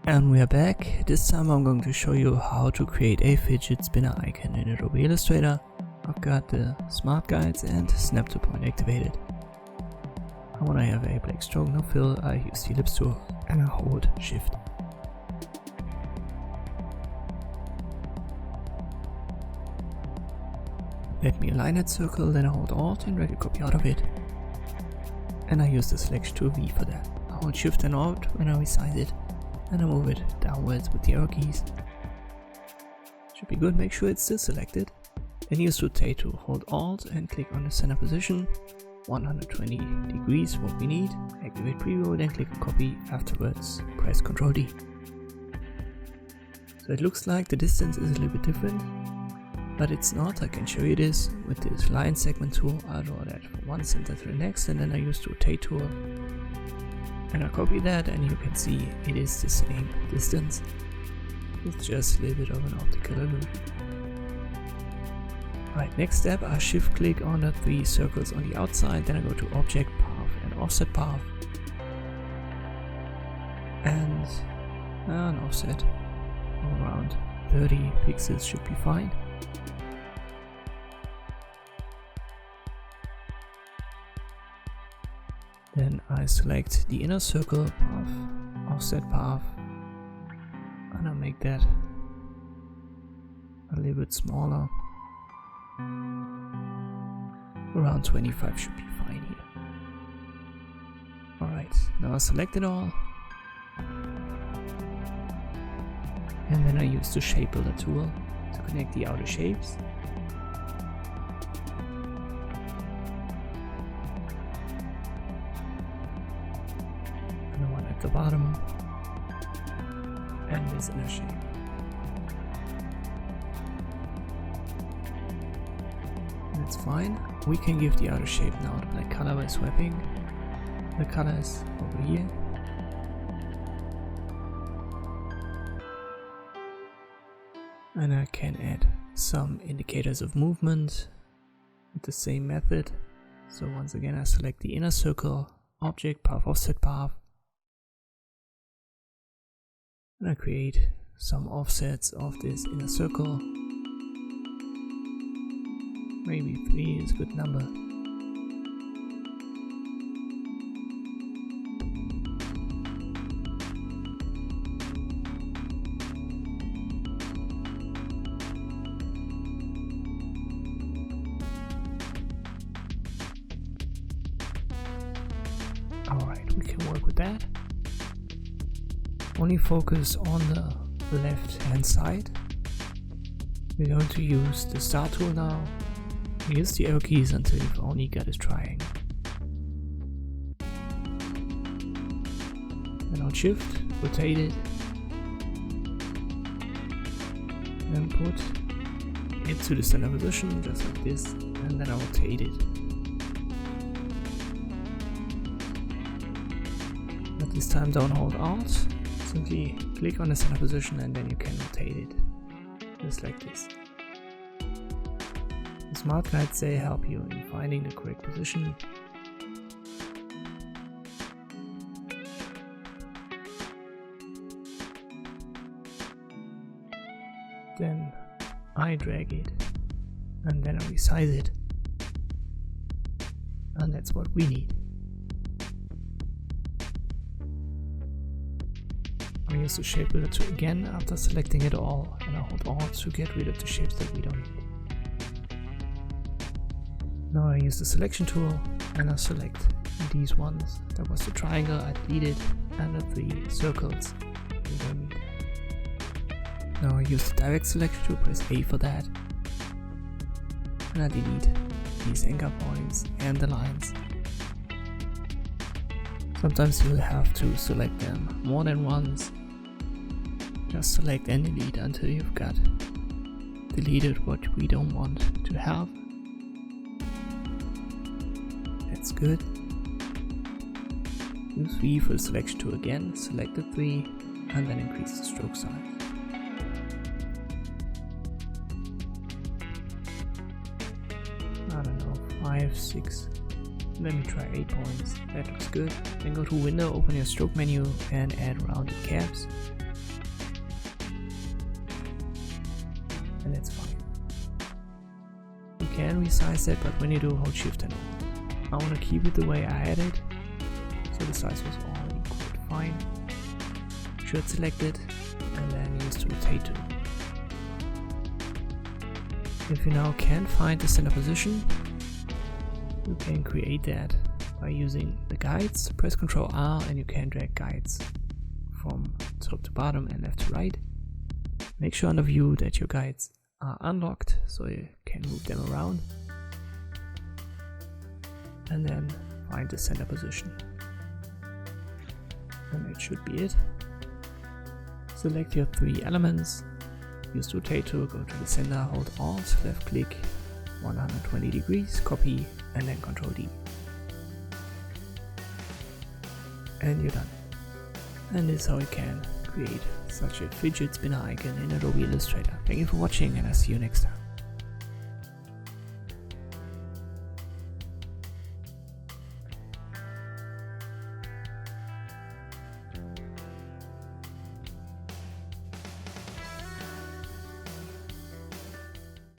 And we are back. This time I'm going to show you how to create a fidget spinner icon in Adobe Illustrator. I've got the smart guides and snap to point activated. And when I have a black stroke no fill, I use the ellipse tool and I hold shift. Let me align that circle, then I hold alt and drag a copy out of it. And I use the selection tool V for that. I hold shift and alt when I resize it. And I move it downwards with the arrow keys. Should be good, make sure it's still selected. Then use rotate to hold alt and click on the center position. 120 degrees, what we need. Activate preview, then click on copy. Afterwards, press Ctrl D. So it looks like the distance is a little bit different, but it's not. I can show you this with this line segment tool. I draw that from one center to the next, and then I use the rotate tool. And I copy that, and you can see it is the same distance. It's just a little bit of an optical illusion. Right, next step, I shift click on the 3 circles on the outside, then I go to Object, Path and Offset Path. And an offset of around 30 pixels should be fine. Then I select the inner circle path, offset path, and I make that a little bit smaller. Around 25 should be fine here. Alright, now I select it all. And then I use the shape builder tool to connect the outer shapes. The bottom and this inner shape. That's fine. We can give the outer shape now the black color by swapping the colors over here. And I can add some indicators of movement with the same method. So once again I select the inner circle, object, path, offset path. And I create some offsets of this inner circle. Maybe 3 is a good number. Alright, we can work with that. Only focus on the left hand side. We're going to use the start tool now. Use the arrow keys until you've only got a triangle. Then I'll shift, rotate it, and put it to the center position just like this, and then I'll rotate it. But this time don't hold alt. Simply click on the center position and then you can rotate it, just like this. The smart guides, they help you in finding the correct position. Then I drag it and then I resize it, and that's what we need. I use the shape builder tool again after selecting it all, and I hold alt to get rid of the shapes that we don't need. Now I use the selection tool and I select these ones. That was the triangle I deleted and the 3 circles we don't need. Now I use the direct selection tool, press A for that, and I delete these anchor points and the lines. Sometimes you'll have to select them more than once. Just select and delete until you've got deleted what we don't want to have. That's good. Use V for the selection tool again, select the 3 and then increase the stroke size. I don't know, 5, 6. Let me try 8 points. That looks good. Then go to Window, open your stroke menu and add rounded caps. and that's fine. You can resize that, but when you do, hold Shift and O. I want to keep it the way I had it, so the size was already quite fine. Should select it, and then use the rotate tool. If you now can't find the center position, you can create that by using the guides. Press Ctrl R and you can drag guides from top to bottom and left to right. Make sure under view that your guides are unlocked so you can move them around. And then find the center position. And that should be it. Select your 3 elements. Use the rotate tool, go to the center, hold Alt, left click, 120 degrees, copy, and then Ctrl D. And you're done. And this is how you can create such a fidget spinner icon in Adobe Illustrator. Thank you for watching, and I'll see you next time.